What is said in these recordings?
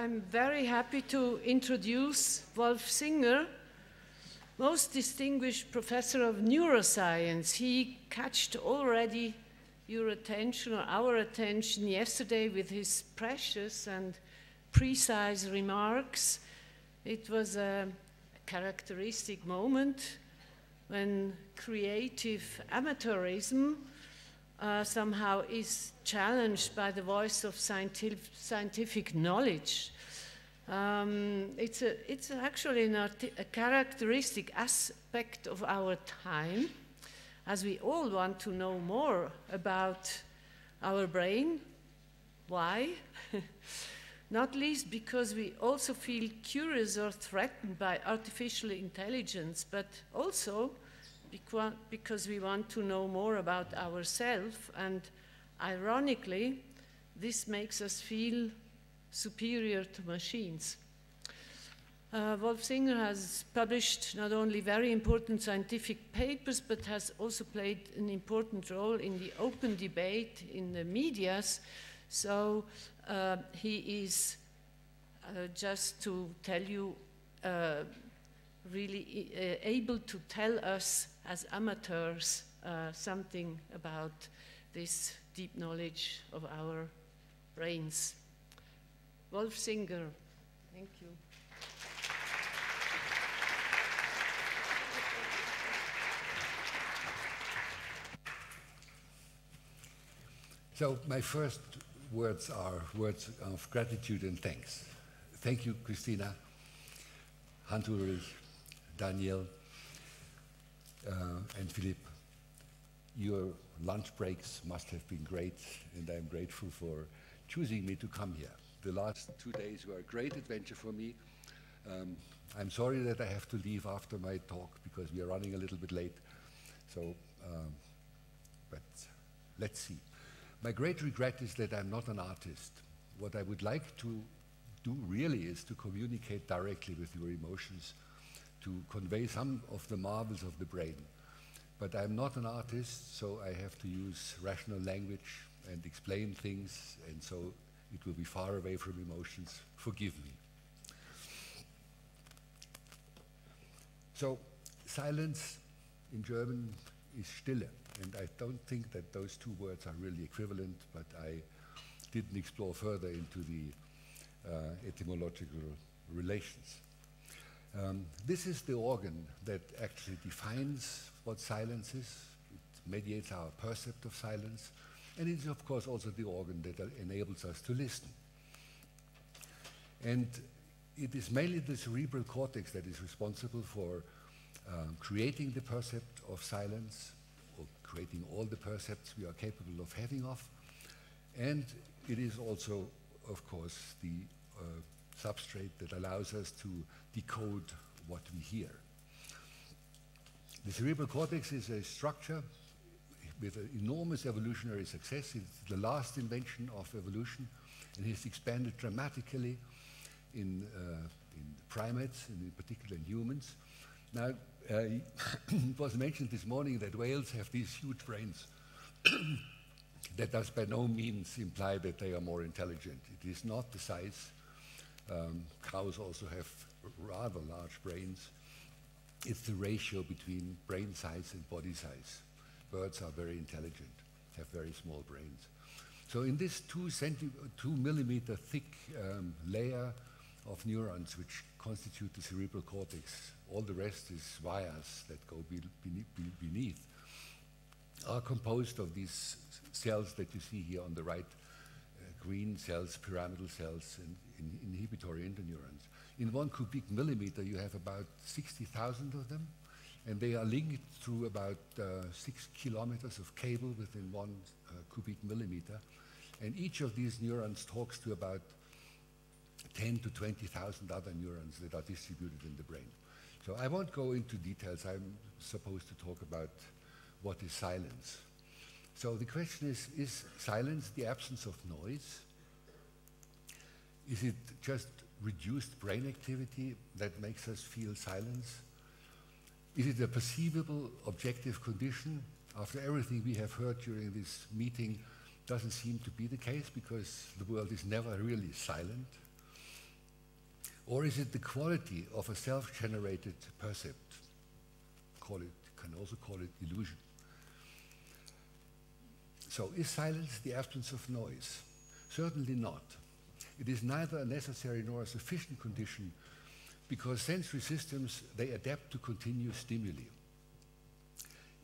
I'm very happy to introduce Wolf Singer, most distinguished professor of neuroscience. He catched already your attention or our attention yesterday with his precious and precise remarks. It was a characteristic moment when creative amateurism somehow is challenged by the voice of scientific knowledge. It's actually a characteristic aspect of our time, as we all want to know more about our brain. Why? Not least because we also feel curious or threatened by artificial intelligence, but also because we want to know more about ourselves, and ironically, this makes us feel superior to machines. Wolf Singer has published not only very important scientific papers, but has also played an important role in the open debate in the medias. So he is, just to tell you, really able to tell us as amateurs something about this deep knowledge of our brains. Wolf Singer, thank you. So my first words are words of gratitude and thanks. Thank you, Christina, Hans-Ulrich, Daniel, and Philippe. Your lunch breaks must have been great, and I'm grateful for choosing me to come here. The last 2 days were a great adventure for me. I'm sorry that I have to leave after my talk because we are running a little bit late. So, but let's see. My great regret is that I'm not an artist. What I would like to do really is to communicate directly with your emotions, to convey some of the marvels of the brain. But I'm not an artist, so I have to use rational language and explain things, and so it will be far away from emotions. Forgive me. So, silence in German is Stille, and I don't think that those two words are really equivalent, but I didn't explore further into the etymological relations. This is the organ that actually defines what silence is. It mediates our percept of silence, and it is of course also the organ that enables us to listen. And it is mainly the cerebral cortex that is responsible for creating the percept of silence, or creating all the percepts we are capable of having of. And it is also, of course, the substrate that allows us to decode what we hear. The cerebral cortex is a structure with an enormous evolutionary success. It's the last invention of evolution, and has expanded dramatically in primates, and in particular in humans. Now, it was mentioned this morning that whales have these huge brains. That does by no means imply that they are more intelligent. It is not the size. Cows also have rather large brains. It's the ratio between brain size and body size. Birds are very intelligent, have very small brains. So in this 2 millimeter thick layer of neurons which constitute the cerebral cortex, all the rest is wires that go beneath, are composed of these cells that you see here on the right, green cells, pyramidal cells, and inhibitory interneurons. In 1 cubic millimeter, you have about 60,000 of them, and they are linked through about 6 kilometers of cable within 1 cubic millimeter. And each of these neurons talks to about 10 to 20,000 other neurons that are distributed in the brain. So I won't go into details. I'm supposed to talk about what is silence. So the question is silence the absence of noise? Is it just reduced brain activity that makes us feel silence? Is it a perceivable, objective condition? After everything we have heard during this meeting, doesn't seem to be the case, because the world is never really silent. Or is it the quality of a self-generated percept? Can also call it illusion. So is silence the absence of noise? Certainly not. It is neither a necessary nor a sufficient condition, because sensory systems, they adapt to continuous stimuli.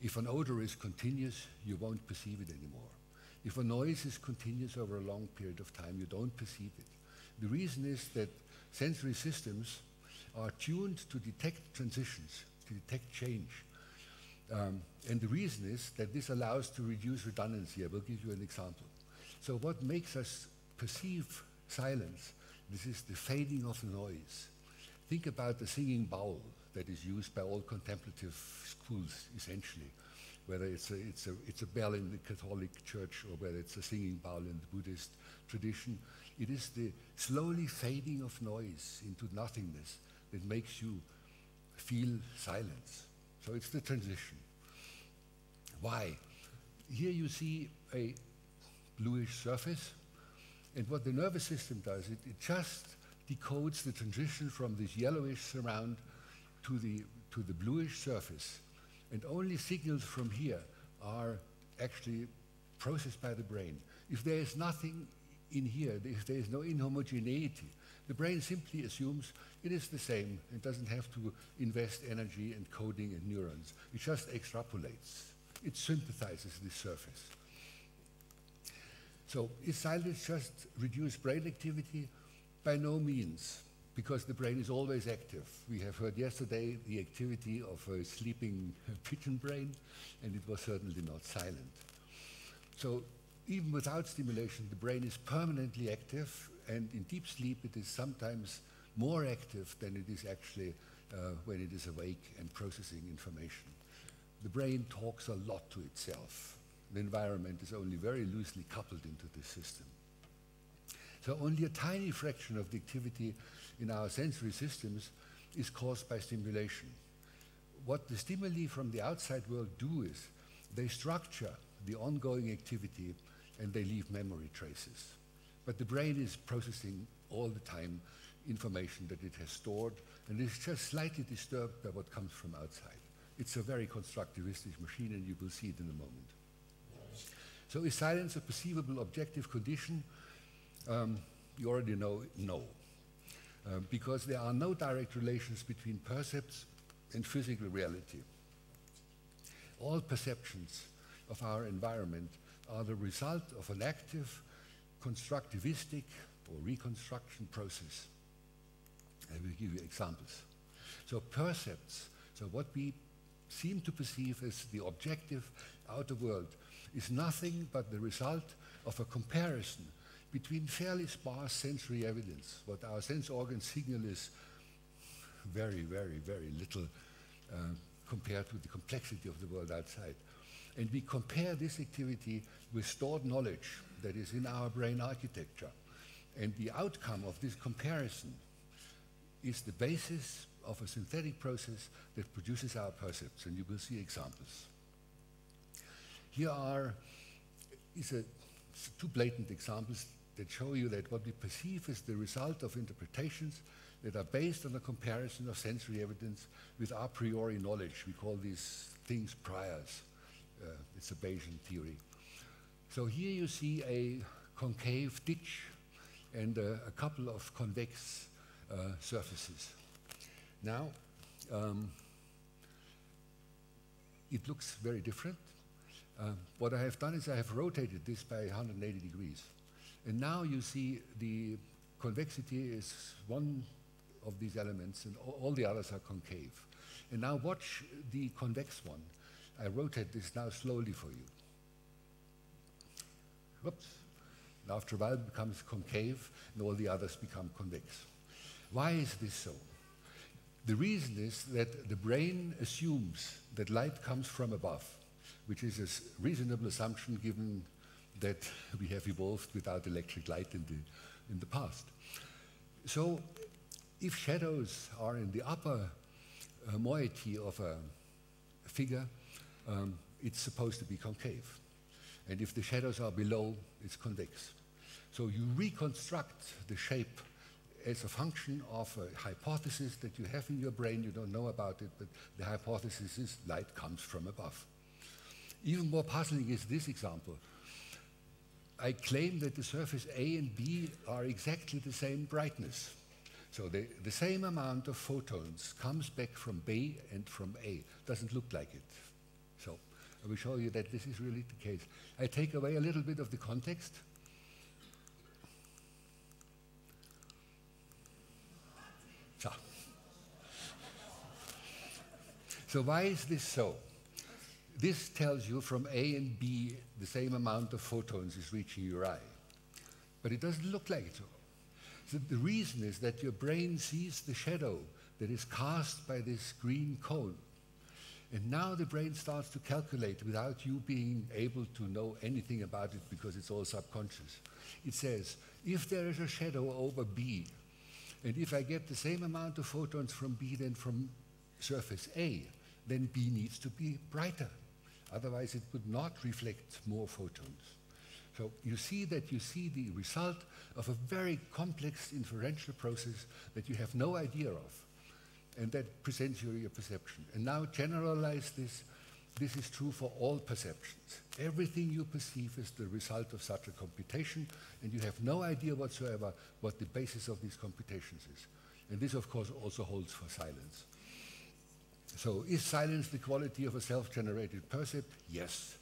If an odor is continuous, you won't perceive it anymore. If a noise is continuous over a long period of time, you don't perceive it. The reason is that sensory systems are tuned to detect transitions, to detect change. And the reason is that this allows to reduce redundancy. I will give you an example. So what makes us perceive silence? This is the fading of noise. Think about the singing bowl that is used by all contemplative schools, essentially, whether it's a bell in the Catholic Church or whether it's a singing bowl in the Buddhist tradition. It is the slowly fading of noise into nothingness that makes you feel silence. So it's the transition. Why? Here you see a bluish surface, and what the nervous system does, it just decodes the transition from this yellowish surround to the bluish surface, and only signals from here are actually processed by the brain. If there is nothing in here, if there is no inhomogeneity, the brain simply assumes it is the same. It doesn't have to invest energy and coding and neurons. It just extrapolates. It synthesizes this surface. So is silence just reduced brain activity? By no means, because the brain is always active. We have heard yesterday the activity of a sleeping pigeon brain, and it was certainly not silent. So even without stimulation, the brain is permanently active, and in deep sleep it is sometimes more active than it is actually when it is awake and processing information. The brain talks a lot to itself. The environment is only very loosely coupled into this system. So only a tiny fraction of the activity in our sensory systems is caused by stimulation. What the stimuli from the outside world do is they structure the ongoing activity and they leave memory traces. But the brain is processing all the time information that it has stored, and it's just slightly disturbed by what comes from outside. It's a very constructivistic machine, and you will see it in a moment. So is silence a perceivable objective condition? You already know no. Because there are no direct relations between percepts and physical reality. All perceptions of our environment are the result of an active, constructivistic or reconstruction process. I will give you examples. So percepts, so what we seem to perceive as the objective outer world, is nothing but the result of a comparison between fairly sparse sensory evidence. What our sense organs signal is very, very, very little compared with the complexity of the world outside. And we compare this activity with stored knowledge that is in our brain architecture. And the outcome of this comparison is the basis of a synthetic process that produces our percepts, and you will see examples. Here are two blatant examples that show you that what we perceive is the result of interpretations that are based on a comparison of sensory evidence with a priori knowledge. We call these things priors. It's a Bayesian theory. So here you see a concave ditch and a couple of convex surfaces. Now, it looks very different. What I have done is I have rotated this by 180 degrees. And now you see the convexity is one of these elements, and all the others are concave. And now watch the convex one. I rotate this now slowly for you. Whoops. And after a while it becomes concave, and all the others become convex. Why is this so? The reason is that the brain assumes that light comes from above, which is a reasonable assumption given that we have evolved without electric light in the past. So if shadows are in the upper moiety of a figure, it's supposed to be concave. And if the shadows are below, it's convex. So you reconstruct the shape as a function of a hypothesis that you have in your brain. You don't know about it, but the hypothesis is light comes from above. Even more puzzling is this example. I claim that the surface A and B are exactly the same brightness. So the same amount of photons comes back from B and from A. Doesn't look like it. So I will show you that this is really the case. I take away a little bit of the context. So why is this so? This tells you from A and B the same amount of photons is reaching your eye. But it doesn't look like it so. So the reason is that your brain sees the shadow that is cast by this green cone. And now the brain starts to calculate without you being able to know anything about it because it's all subconscious. It says, if there is a shadow over B, and if I get the same amount of photons from B than from surface A, then B needs to be brighter. Otherwise, it would not reflect more photons. So you see that you see the result of a very complex inferential process that you have no idea of, and that presents you your perception. And now generalize this. This is true for all perceptions. Everything you perceive is the result of such a computation, and you have no idea whatsoever what the basis of these computations is. And this, of course, also holds for silence. So is silence the quality of a self-generated percept? Yes.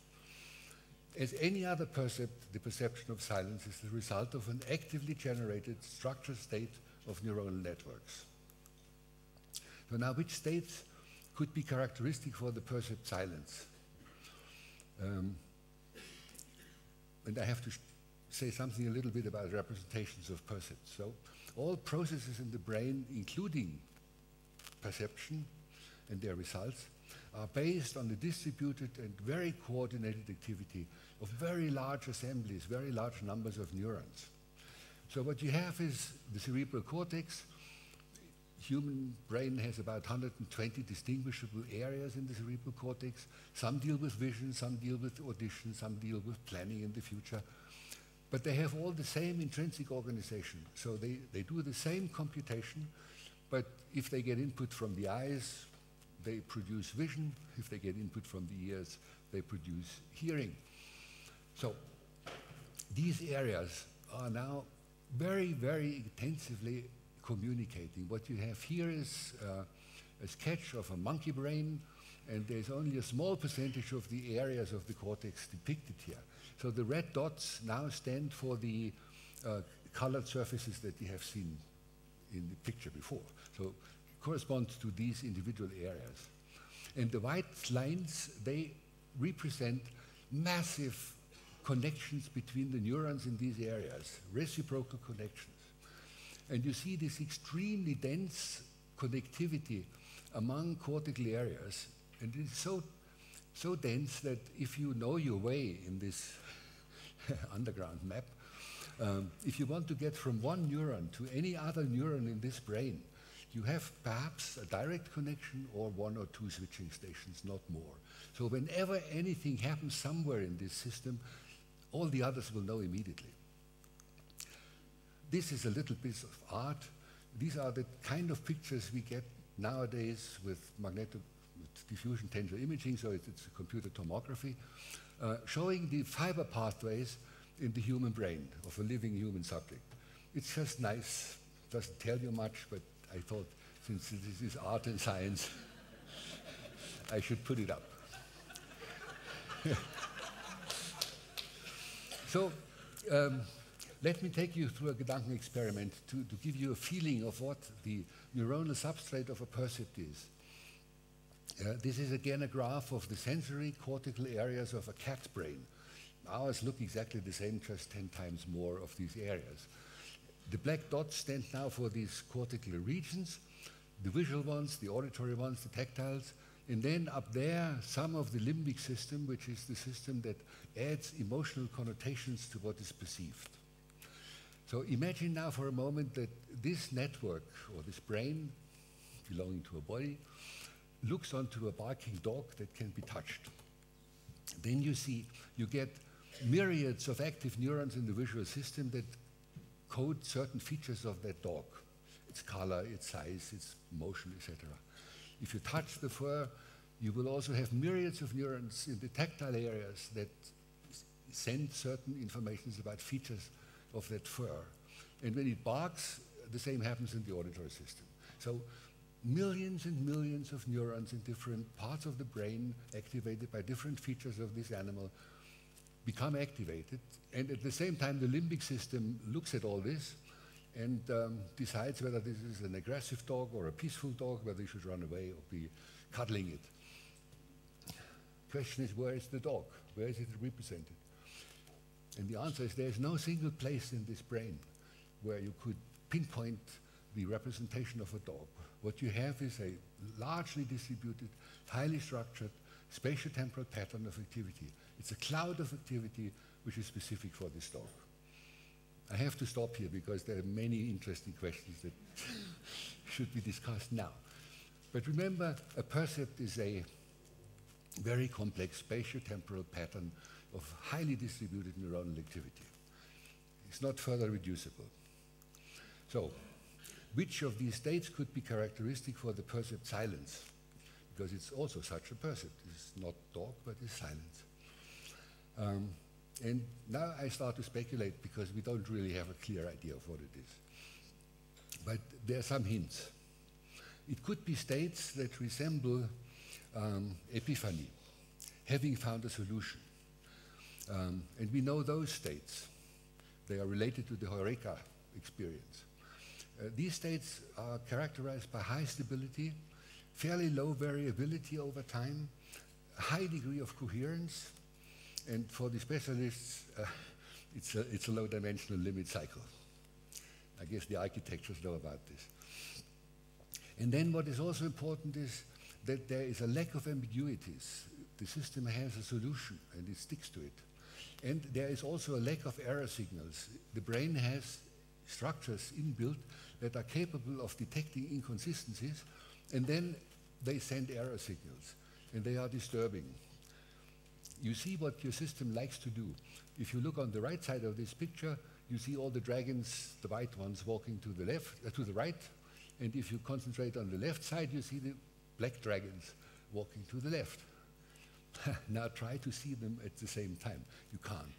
As any other percept, the perception of silence is the result of an actively generated structured state of neuronal networks. So now, which states could be characteristic for the percept silence? And I have to say something a little bit about representations of percepts. So all processes in the brain, including perception and their results, are based on the distributed and very coordinated activity of very large assemblies, very large numbers of neurons. So what you have is the cerebral cortex. Human brain has about 120 distinguishable areas in the cerebral cortex. Some deal with vision, some deal with audition, some deal with planning in the future. But they have all the same intrinsic organization. So they do the same computation, but if they get input from the eyes, they produce vision. If they get input from the ears, they produce hearing. So these areas are now very, very intensively communicating. What you have here is a sketch of a monkey brain, and there's only a small percentage of the areas of the cortex depicted here. So the red dots now stand for the colored surfaces that you have seen in the picture before. So correspond to these individual areas. And the white lines, they represent massive connections between the neurons in these areas, reciprocal connections. And you see this extremely dense connectivity among cortical areas, and it's so dense that if you know your way in this underground map, if you want to get from one neuron to any other neuron in this brain, you have perhaps a direct connection or one or two switching stations, not more. So whenever anything happens somewhere in this system, all the others will know immediately. This is a little piece of art. These are the kind of pictures we get nowadays with magnetic diffusion tensor imaging, so it's a computer tomography, showing the fiber pathways in the human brain of a living human subject. It's just nice, doesn't tell you much, but I thought since this is art and science, I should put it up. So let me take you through a Gedanken experiment to give you a feeling of what the neuronal substrate of a percept is. This is again a graph of the sensory cortical areas of a cat's brain. Ours look exactly the same, just 10 times more of these areas. The black dots stand now for these cortical regions, the visual ones, the auditory ones, the tactiles, and then up there, some of the limbic system, which is the system that adds emotional connotations to what is perceived. So imagine now for a moment that this network, or this brain belonging to a body, looks onto a barking dog that can be touched. Then you get myriads of active neurons in the visual system that code certain features of that dog. its color, its size, its motion, etc. If you touch the fur, you will also have myriads of neurons in the tactile areas that send certain information about features of that fur. And when it barks, the same happens in the auditory system. So millions and millions of neurons in different parts of the brain activated by different features of this animal become activated. And at the same time, the limbic system looks at all this and decides whether this is an aggressive dog or a peaceful dog, whether you should run away or be cuddling it. Question is, where is the dog? Where is it represented? And the answer is there's no single place in this brain where you could pinpoint the representation of a dog. What you have is a largely distributed, highly structured, spatiotemporal pattern of activity. It's a cloud of activity which is specific for this dog. I have to stop here because there are many interesting questions that should be discussed now. But remember, a percept is a very complex spatiotemporal pattern of highly distributed neuronal activity. It's not further reducible. So, which of these states could be characteristic for the percept silence? Because it's also such a percept. It's not dog, but it's silence. And now I start to speculate because we don't really have a clear idea of what it is. But there are some hints. It could be states that resemble epiphany, having found a solution. And we know those states. They are related to the Heureka experience. These states are characterized by high stability, fairly low variability over time, a high degree of coherence, and for the specialists, it's a low-dimensional limit cycle. I guess the architectures know about this. And then what is also important is that there is a lack of ambiguities. The system has a solution, and it sticks to it. And there is also a lack of error signals. The brain has structures inbuilt that are capable of detecting inconsistencies, and then they send error signals, and they are disturbing. You see what your system likes to do. If you look on the right side of this picture, you see all the dragons, the white ones, walking to the left, to the right, and if you concentrate on the left side, you see the black dragons walking to the left. Now try to see them at the same time. You can't.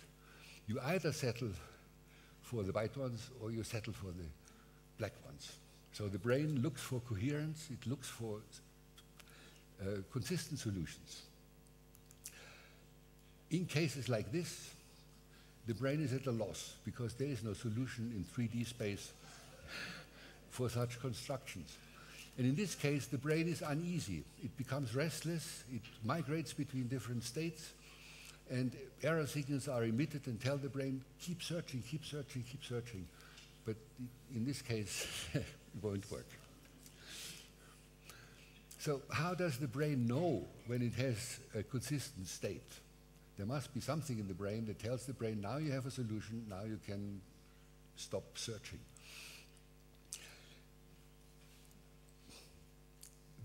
You either settle for the white ones or you settle for the black ones. So the brain looks for coherence, it looks for consistent solutions. In cases like this, the brain is at a loss because there is no solution in 3D space for such constructions. And in this case, the brain is uneasy. It becomes restless, it migrates between different states, and error signals are emitted and tell the brain, keep searching, keep searching, keep searching. But in this case, it won't work. So how does the brain know when it has a consistent state? There must be something in the brain that tells the brain, now you have a solution, now you can stop searching.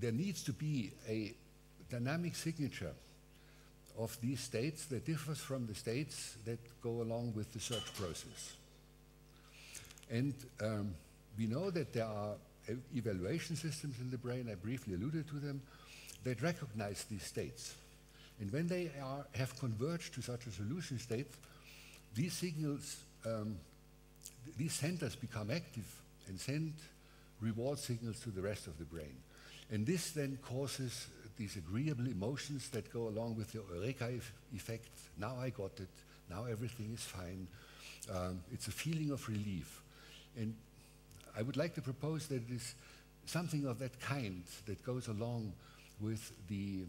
There needs to be a dynamic signature of these states that differs from the states that go along with the search process. And we know that there are evaluation systems in the brain, I briefly alluded to them, that recognize these states. And when they have converged to such a solution state, these signals, these centers become active and send reward signals to the rest of the brain. And this then causes these agreeable emotions that go along with the Eureka effect. Now I got it, now everything is fine. It's a feeling of relief. And I would like to propose that it is something of that kind that goes along with the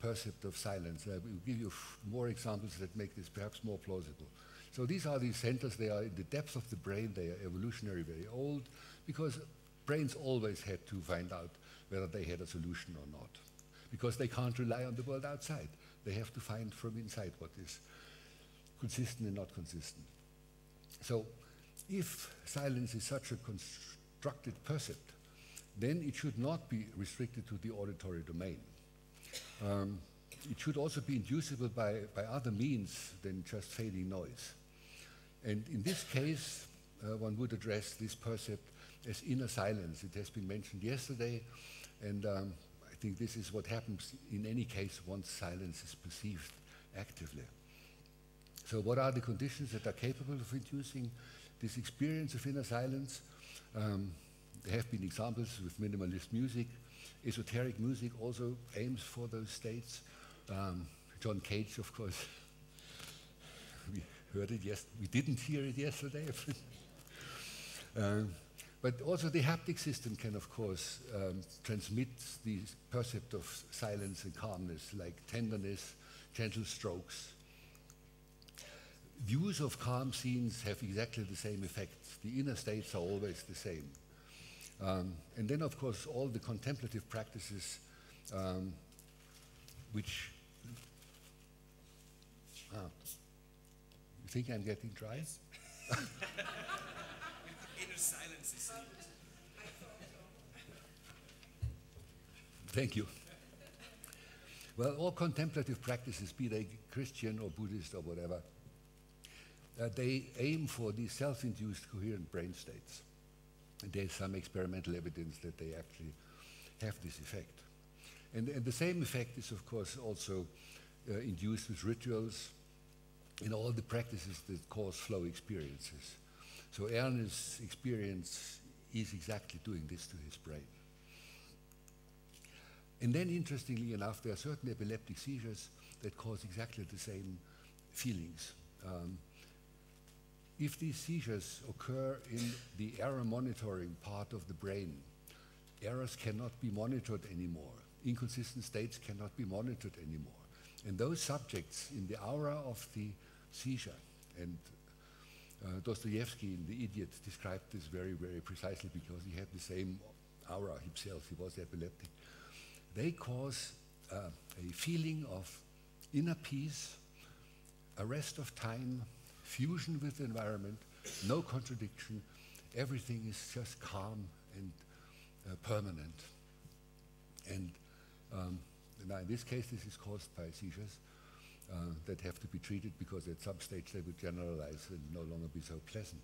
percept of silence. I will give you more examples that make this perhaps more plausible. So these are these centers, they are in the depth of the brain, they are evolutionary, very old, because brains always had to find out whether they had a solution or not, because they can't rely on the world outside. They have to find from inside what is consistent and not consistent. So if silence is such a constructed percept, then it should not be restricted to the auditory domain. It should also be inducible by other means than just fading noise. And in this case, one would address this percept as inner silence. It has been mentioned yesterday, and I think this is what happens in any case once silence is perceived actively. So what are the conditions that are capable of inducing this experience of inner silence? There have been examples with minimalist music. Esoteric music also aims for those states. John Cage, of course, we heard it we didn't hear it yesterday. But also the haptic system can, of course, transmit the percept of silence and calmness, like tenderness, gentle strokes. Views of calm scenes have exactly the same effect. The inner states are always the same. And then, of course, all the contemplative practices which... You think I'm getting dry? Yes. Inner silence is needed. Thank you. Well, all contemplative practices, be they Christian or Buddhist or whatever, they aim for these self-induced coherent brain states. And there's some experimental evidence that they actually have this effect. And the same effect is, of course, also induced with rituals in all the practices that cause flow experiences. So Ernest's experience is exactly doing this to his brain. And then, interestingly enough, there are certain epileptic seizures that cause exactly the same feelings. If these seizures occur in the error monitoring part of the brain, errors cannot be monitored anymore. Inconsistent states cannot be monitored anymore. And those subjects in the aura of the seizure, and Dostoevsky in The Idiot described this very, very precisely because he had the same aura himself, he was epileptic. They cause a feeling of inner peace, arrest of time, fusion with the environment, no contradiction, everything is just calm and permanent. And now in this case, this is caused by seizures that have to be treated because at some stage they would generalize and no longer be so pleasant.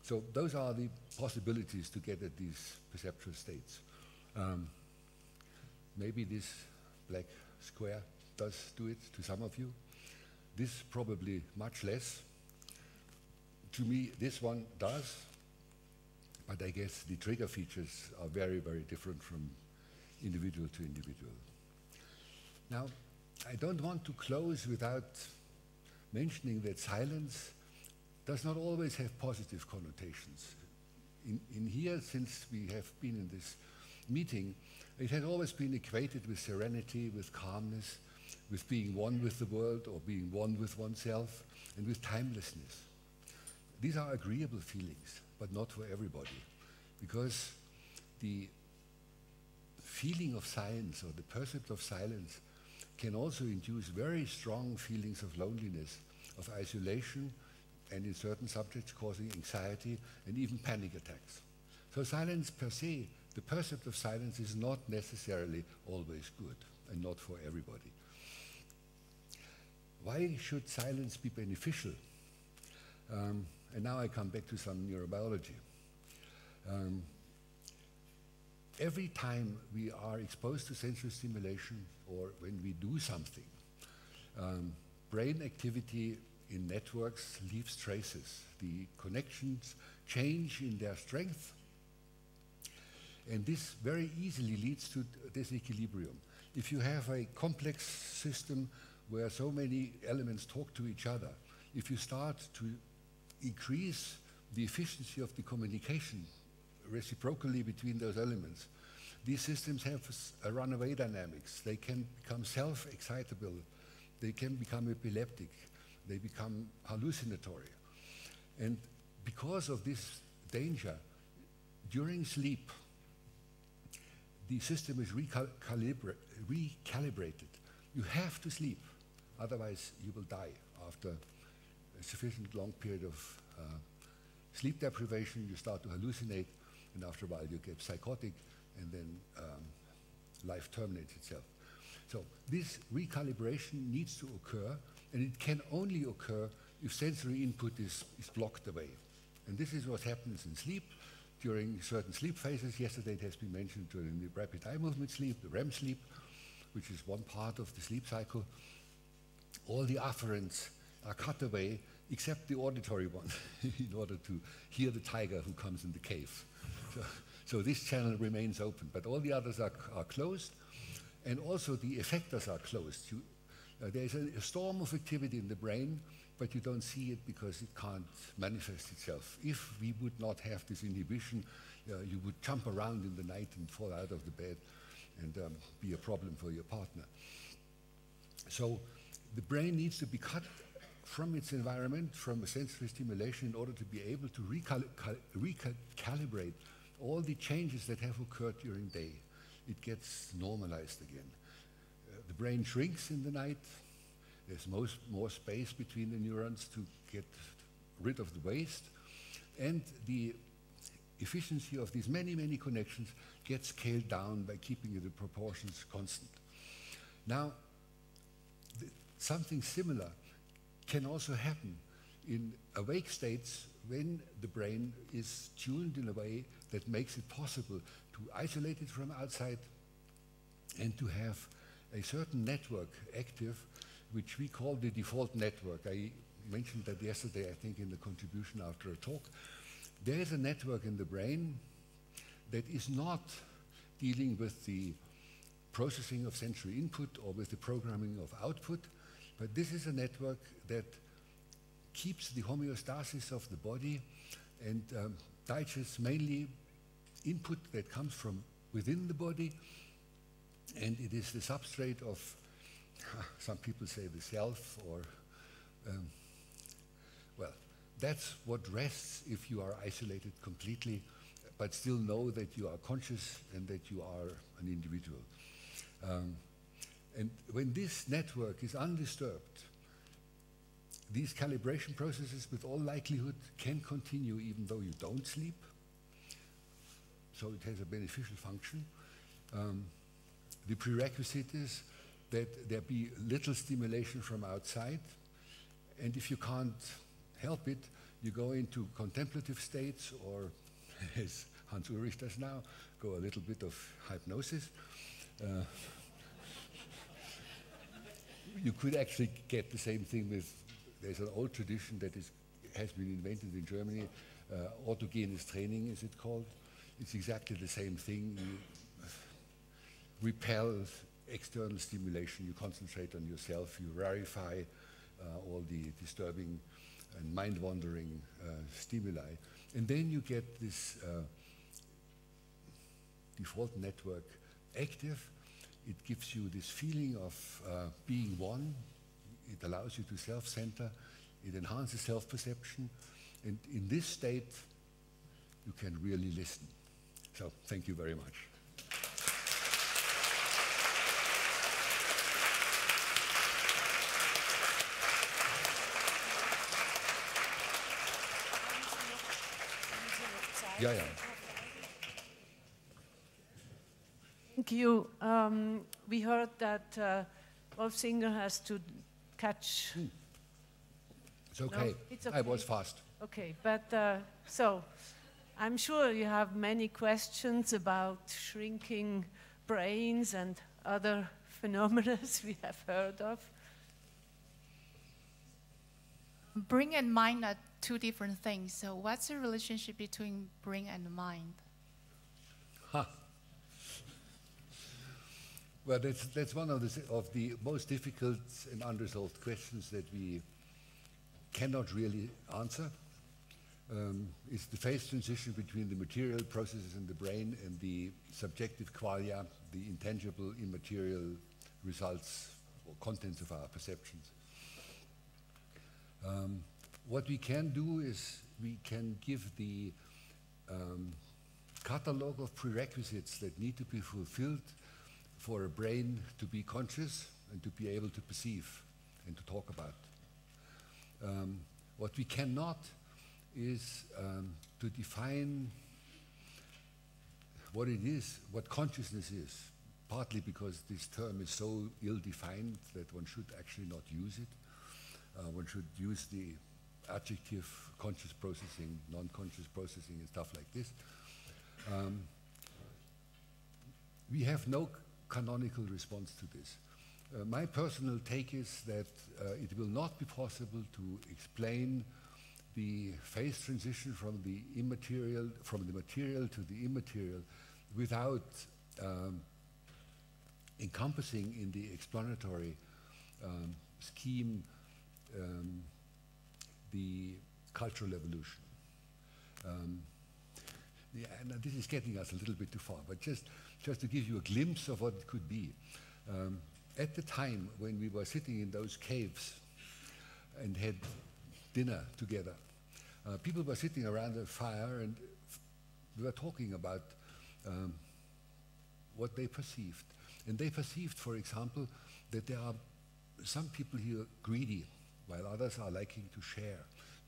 So those are the possibilities to get at these perceptual states. Maybe this black square does do it to some of you. This probably much less. To me, this one does, but I guess the trigger features are very, very different from individual to individual. Now, I don't want to close without mentioning that silence does not always have positive connotations. In here, since we have been in this meeting, it has always been equated with serenity, with calmness, with being one with the world or being one with oneself, and with timelessness. These are agreeable feelings, but not for everybody, because the feeling of silence or the percept of silence can also induce very strong feelings of loneliness, of isolation, and in certain subjects causing anxiety and even panic attacks. So silence per se, the percept of silence is not necessarily always good and not for everybody. Why should silence be beneficial? And now I come back to some neurobiology. Every time we are exposed to sensory stimulation or when we do something, brain activity in networks leaves traces. The connections change in their strength, and this very easily leads to disequilibrium. If you have a complex system where so many elements talk to each other, if you start to increase the efficiency of the communication reciprocally between those elements, these systems have a runaway dynamics. They can become self-excitable. They can become epileptic. They become hallucinatory. And because of this danger, during sleep, the system is recalibrated. You have to sleep, otherwise you will die after a sufficient long period of sleep deprivation. You start to hallucinate, and after a while you get psychotic, and then life terminates itself. So this recalibration needs to occur, and it can only occur if sensory input is blocked away. And this is what happens in sleep during certain sleep phases. Yesterday it has been mentioned during the rapid eye movement sleep, the REM sleep, which is one part of the sleep cycle. All the afferents are cut away except the auditory one in order to hear the tiger who comes in the cave. So this channel remains open, but all the others are closed, and also the effectors are closed. There's a storm of activity in the brain, but you don't see it because it can't manifest itself. If we would not have this inhibition, you would jump around in the night and fall out of the bed and be a problem for your partner. So the brain needs to be cut from its environment, from a sensory stimulation, in order to be able to recalibrate all the changes that have occurred during the day. It gets normalized again. The brain shrinks in the night. There's more space between the neurons to get rid of the waste. And the efficiency of these many, many connections gets scaled down by keeping the proportions constant. Now, something similar can also happen in awake states when the brain is tuned in a way that makes it possible to isolate it from outside and to have a certain network active, which we call the default network. I mentioned that yesterday, I think, in the contribution after a talk. There is a network in the brain that is not dealing with the processing of sensory input or with the programming of output, but this is a network that keeps the homeostasis of the body and digests mainly input that comes from within the body, and it is the substrate of, some people say, the self, or, well, that's what rests if you are isolated completely, but still know that you are conscious and that you are an individual. And when this network is undisturbed, these calibration processes with all likelihood can continue even though you don't sleep. So it has a beneficial function. The prerequisite is that there be little stimulation from outside. And if you can't help it, you go into contemplative states, or as Hans Ulrich does now, go a little bit of hypnosis. You could actually get the same thing with, there's an old tradition that has been invented in Germany, autogenes training is it called. It's exactly the same thing. You repel external stimulation, you concentrate on yourself, you rarefy all the disturbing and mind-wandering stimuli, and then you get this default network active. It gives you this feeling of being one. It allows you to self-center. It enhances self-perception. And in this state, you can really listen. So thank you very much. Yeah, yeah. Thank you. We heard that Wolfsinger has to catch. It's okay. No, it's okay. I was fast. Okay, but so I'm sure you have many questions about shrinking brains and other phenomena we have heard of. Brain and mind are two different things. So what's the relationship between brain and mind? Huh. Well, that's one of the most difficult and unresolved questions that we cannot really answer. It's the phase transition between the material processes in the brain and the subjective qualia, the intangible, immaterial results or contents of our perceptions. What we can do is we can give the catalog of prerequisites that need to be fulfilled for a brain to be conscious and to be able to perceive and to talk about. What we cannot is to define what it is, what consciousness is, partly because this term is so ill-defined that one should actually not use it. One should use the adjective, conscious processing, non-conscious processing, and stuff like this. We have no canonical response to this. My personal take is that it will not be possible to explain the phase transition from the material to the immaterial without encompassing in the explanatory scheme the cultural evolution. Yeah, and this is getting us a little bit too far, but just to give you a glimpse of what it could be. At the time when we were sitting in those caves and had dinner together, people were sitting around a fire and we were talking about what they perceived. And they perceived, for example, that there are some people here greedy, while others are liking to share,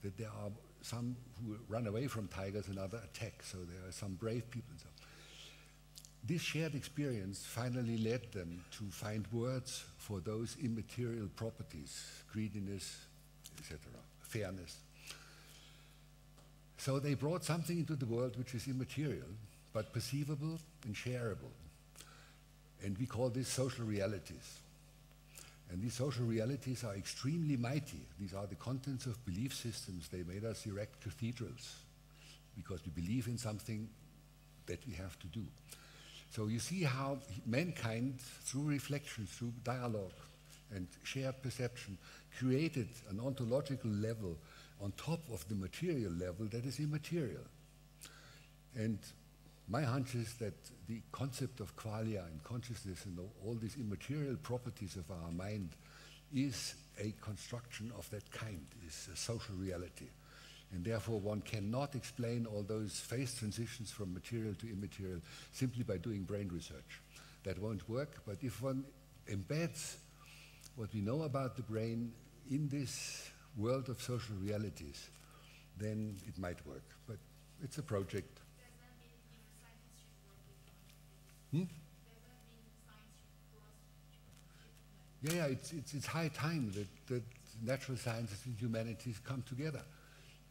that there are some who run away from tigers and others attack, so there are some brave people and so on. This shared experience finally led them to find words for those immaterial properties, greediness, etc., fairness. So they brought something into the world which is immaterial, but perceivable and shareable. And we call this social realities. And these social realities are extremely mighty. These are the contents of belief systems. They made us erect cathedrals because we believe in something that we have to do. So you see how mankind, through reflection, through dialogue and shared perception, created an ontological level on top of the material level that is immaterial. And my hunch is that the concept of qualia and consciousness and all these immaterial properties of our mind is a construction of that kind, is a social reality. And therefore one cannot explain all those phase transitions from material to immaterial simply by doing brain research. That won't work, but if one embeds what we know about the brain in this world of social realities, then it might work. But it's a project. Yeah, it's high time that natural sciences and humanities come together.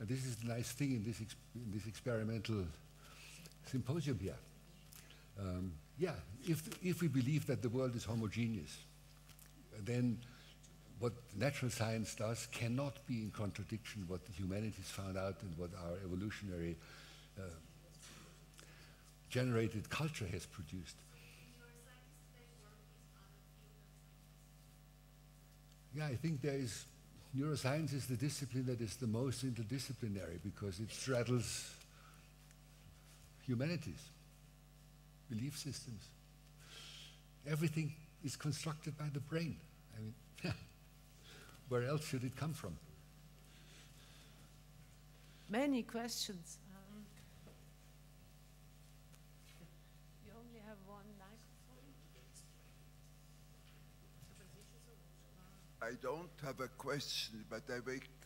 And this is the nice thing in this experimental symposium here. Yeah, if we believe that the world is homogeneous, then what natural science does cannot be in contradiction with what the humanities found out and what our evolutionary generated culture has produced. Yeah, I think neuroscience is the discipline that is the most interdisciplinary because it straddles humanities, belief systems. Everything is constructed by the brain. I mean, where else should it come from? Many questions. You only have one microphone. I don't have a question, but I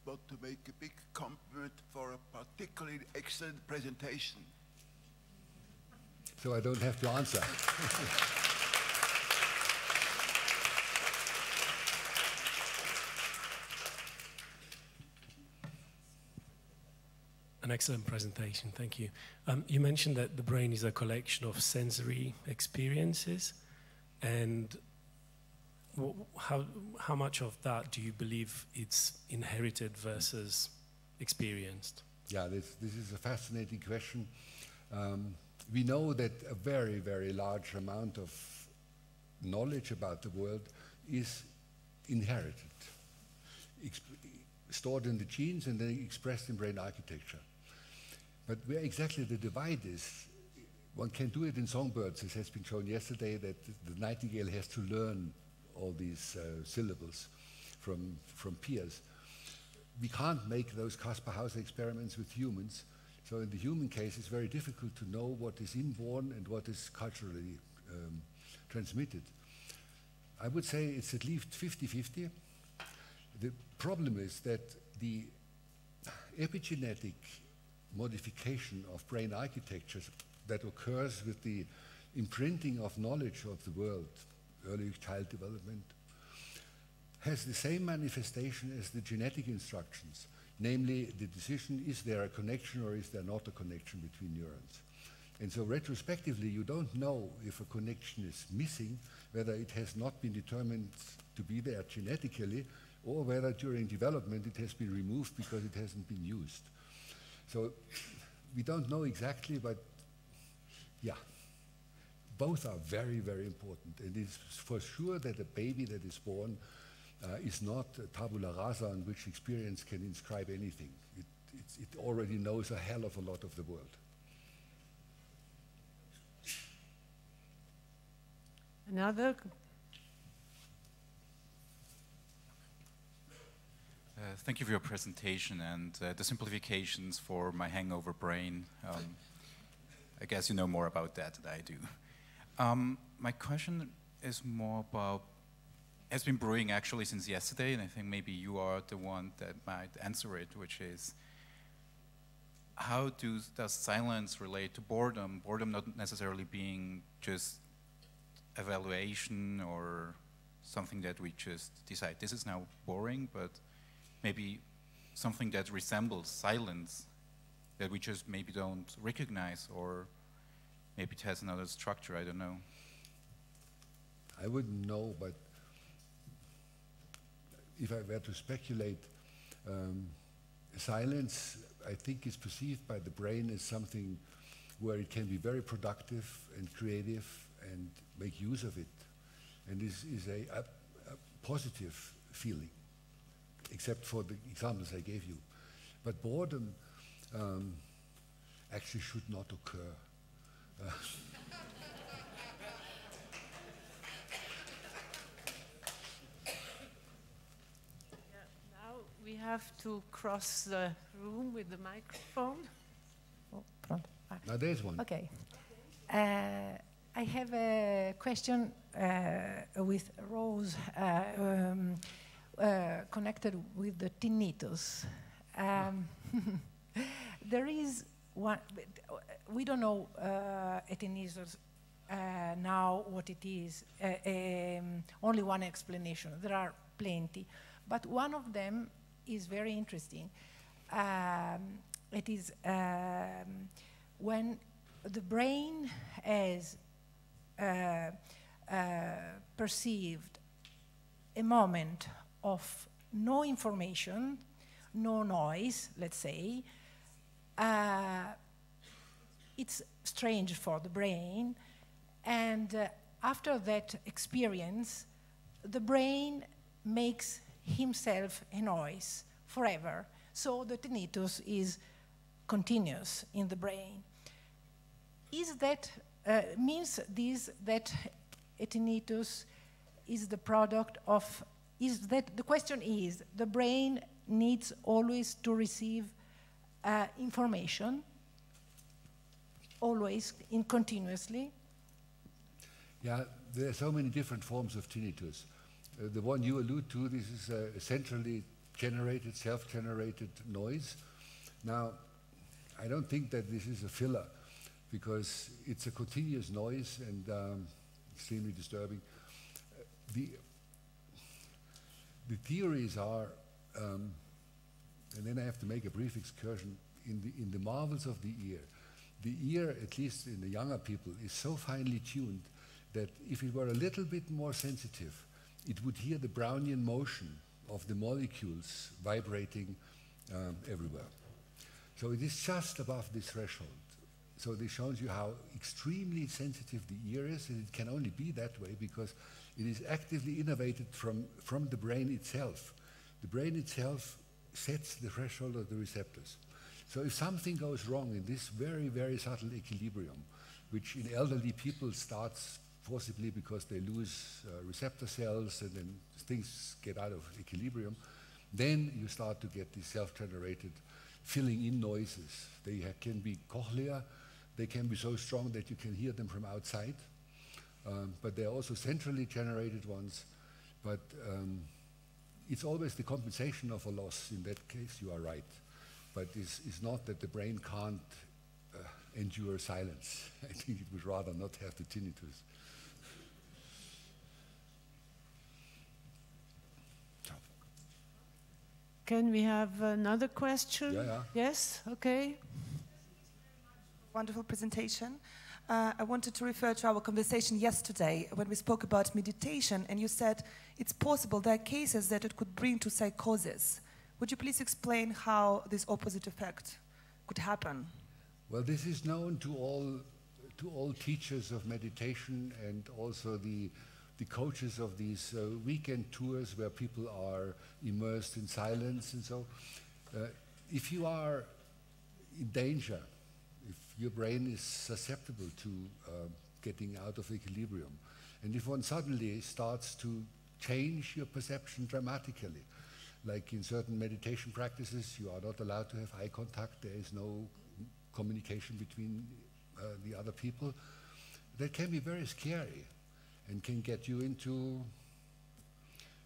want to make a big compliment for a particularly excellent presentation. So I don't have to answer. An excellent presentation, thank you. You mentioned that the brain is a collection of sensory experiences, and how much of that do you believe it's inherited versus experienced? Yeah, this is a fascinating question. We know that a very, very large amount of knowledge about the world is inherited, stored in the genes and then expressed in brain architecture. But where exactly the divide is, one can do it in songbirds. It has been shown yesterday that the nightingale has to learn all these syllables from peers. We can't make those Kaspar-Hauser experiments with humans. So in the human case, it's very difficult to know what is inborn and what is culturally transmitted. I would say it's at least 50-50. The problem is that the epigenetic modification of brain architectures that occurs with the imprinting of knowledge of the world, early child development, has the same manifestation as the genetic instructions. namely the decision, is there a connection or is there not a connection between neurons? And so retrospectively, you don't know if a connection is missing, whether it has not been determined to be there genetically, or whether during development it has been removed because it hasn't been used. So we don't know exactly, but yeah, both are very, very important. And it's for sure that a baby that is born is not a tabula rasa on which experience can inscribe anything. It already knows a hell of a lot of the world. Another? Thank you for your presentation and the simplifications for my hangover brain. I guess you know more about that than I do. My question is more about, it's been brewing actually since yesterday, and I think maybe you are the one that might answer it, which is, how does silence relate to boredom? Boredom not necessarily being just evaluation or something that we just decide this is now boring, but maybe something that resembles silence that we just maybe don't recognize, or maybe it has another structure, I don't know. I wouldn't know, but if I were to speculate, silence, I think, is perceived by the brain as something where it can be very productive and creative and make use of it. And this is a positive feeling, except for the examples I gave you. But boredom actually should not occur. Now we have to cross the room with the microphone. Oh, pronto. Now there's one. Okay. I have a question with Rose connected with the tinnitus. There is one, we don't know a tinnitus now what it is, only one explanation. There are plenty, but one of them is very interesting. It is when the brain has perceived a moment of no information, no noise, let's say. It's strange for the brain, and after that experience, the brain makes himself a noise forever. So the tinnitus is continuous in the brain. Is that, means this that a tinnitus is the product of, is that, the question is, the brain needs always to receive information, always, continuously? Yeah, there are so many different forms of tinnitus. The one you allude to, this is a centrally generated, self-generated noise. Now, I don't think that this is a filler, because it's a continuous noise and extremely disturbing. The theories are, and then I have to make a brief excursion, in the marvels of the ear. The ear, at least in the younger people, is so finely tuned that if it were a little bit more sensitive, it would hear the Brownian motion of the molecules vibrating everywhere. So it is just above this threshold. So this shows you how extremely sensitive the ear is, and it can only be that way because it is actively innervated from the brain itself. The brain itself sets the threshold of the receptors. So if something goes wrong in this very, very subtle equilibrium, which in elderly people starts forcibly because they lose receptor cells and then things get out of equilibrium, then you start to get these self-generated filling in noises. They can be cochlear, they can be so strong that you can hear them from outside, but they're also centrally generated ones. But it's always the compensation of a loss. In that case, you are right. But it's not that the brain can't endure silence. I think it would rather not have the tinnitus. Can we have another question? Yeah. Yes, okay. Wonderful presentation. I wanted to refer to our conversation yesterday when we spoke about meditation, and you said it's possible there are cases that it could bring to psychosis. Would you please explain how this opposite effect could happen? Well, this is known to all teachers of meditation and also the coaches of these weekend tours where people are immersed in silence and so. If you are in danger, if your brain is susceptible to getting out of equilibrium, and if one suddenly starts to change your perception dramatically, like in certain meditation practices, you are not allowed to have eye contact, there is no communication between the other people, that can be very scary and can get you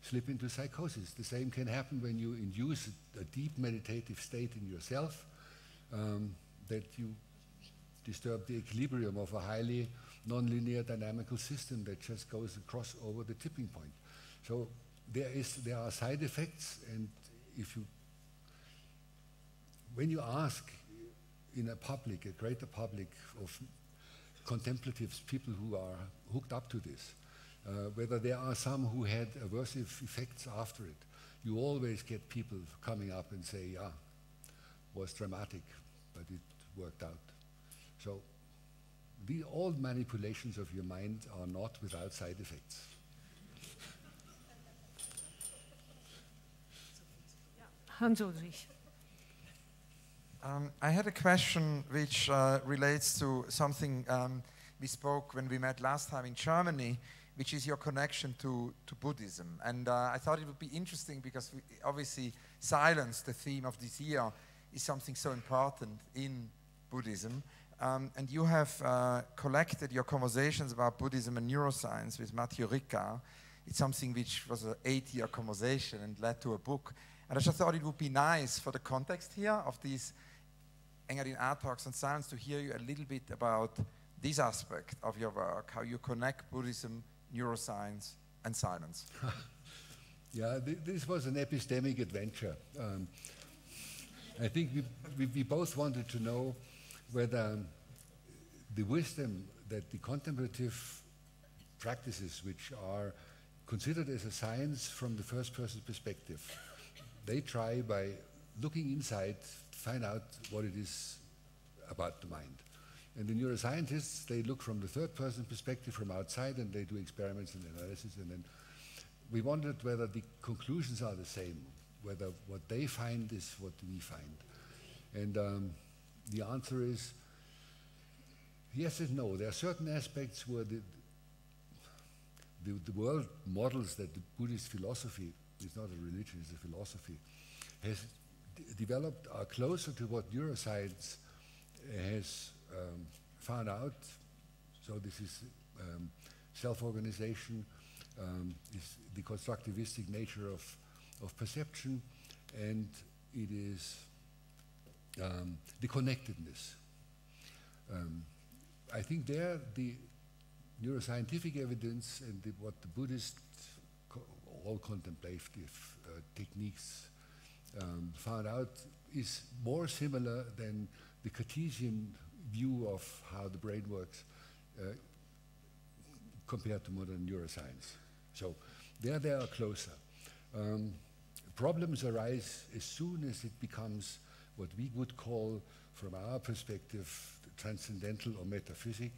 slip into psychosis. The same can happen when you induce a deep meditative state in yourself, that you disturb the equilibrium of a highly nonlinear dynamical system that just goes across over the tipping point. So there are side effects, and when you ask in a greater public of contemplatives, people who are hooked up to this, whether there are some who had aversive effects after it, you always get people coming up and say, yeah, it was dramatic, but it worked out. So all manipulations of your mind are not without side effects. Hans-Ulrich. I had a question which relates to something we spoke when we met last time in Germany, which is your connection to Buddhism. And I thought it would be interesting because obviously silence, the theme of this year, is something so important in Buddhism. And you have collected your conversations about Buddhism and neuroscience with Matthew Ricard. It's something which was an 8-year conversation and led to a book. And I just thought it would be nice for the context here of these Engadin Art Talks on Silence to hear you a little bit about this aspect of your work, how you connect Buddhism, neuroscience, and silence. Yeah, this was an epistemic adventure. I think we both wanted to know whether the wisdom that the contemplative practices, which are considered as a science from the first person perspective, they try by looking inside to find out what it is about the mind. And the neuroscientists, they look from the third person perspective from outside, and they do experiments and analysis, and then we wondered whether the conclusions are the same, whether what they find is what we find. And the answer is yes and no. There are certain aspects where the world models that the Buddhist philosophy, it's not a religion, it's a philosophy, has developed are closer to what neuroscience has found out. So this is self-organization, is the constructivistic nature of perception, and it is the connectedness. I think there the neuroscientific evidence and what the Buddhist all contemplative techniques found out is more similar than the Cartesian view of how the brain works compared to modern neuroscience. So there they are closer. Problems arise as soon as it becomes what we would call, from our perspective, transcendental or metaphysic.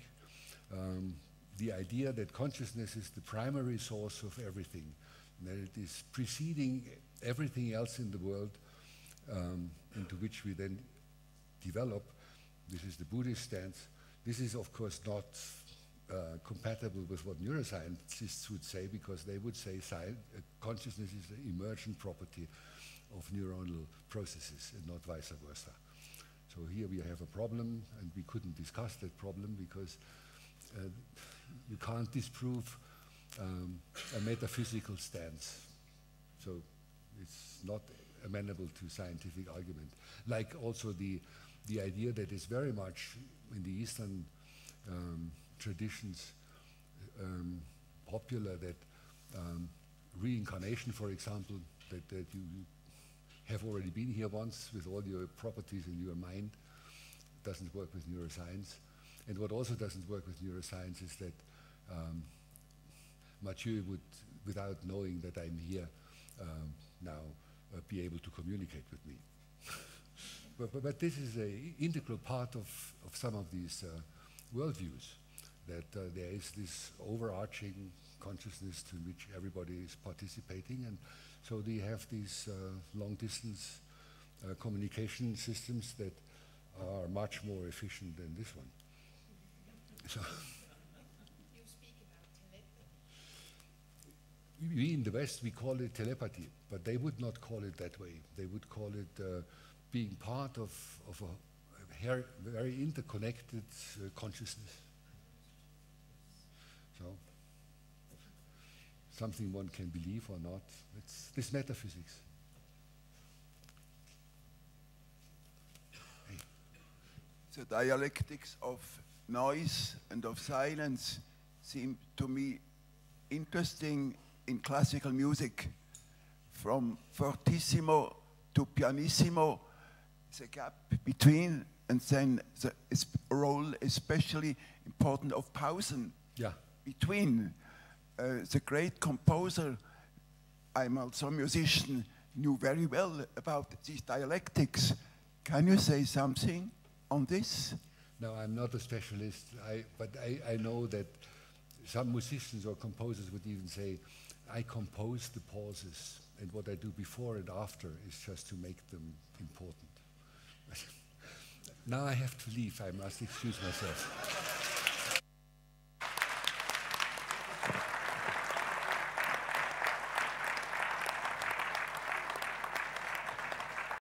The idea that consciousness is the primary source of everything, and that it is preceding everything else in the world, into which we then develop. This is the Buddhist stance. This is, of course, not compatible with what neuroscientists would say, because they would say consciousness is an emergent property of neuronal processes and not vice versa. So here we have a problem, and we couldn't discuss that problem because you can't disprove a metaphysical stance. So it's not amenable to scientific argument. Like also the idea that is very much in the Eastern traditions popular, that reincarnation, for example, that you have already been here once with all your properties in your mind. Doesn't work with neuroscience. And what also doesn't work with neuroscience is that Mathieu would, without knowing that I'm here now, be able to communicate with me. but this is an integral part of some of these worldviews, that there is this overarching consciousness to which everybody is participating, and so they have these long-distance communication systems that are much more efficient than this one. So You speak about telepathy. we in the West, we call it telepathy, but they would not call it that way. They would call it being part of a very interconnected consciousness. So, something one can believe or not. It's this metaphysics. Hey. The dialectics of noise and of silence seem to me interesting in classical music. From fortissimo to pianissimo, the gap between, and then the role especially important of pausen between. The great composer, I'm also a musician, knew very well about these dialectics. Can you say something on this? No, I'm not a specialist, but I know that some musicians or composers would even say, I compose the pauses, and what I do before and after is just to make them important. Now I have to leave, I must excuse myself.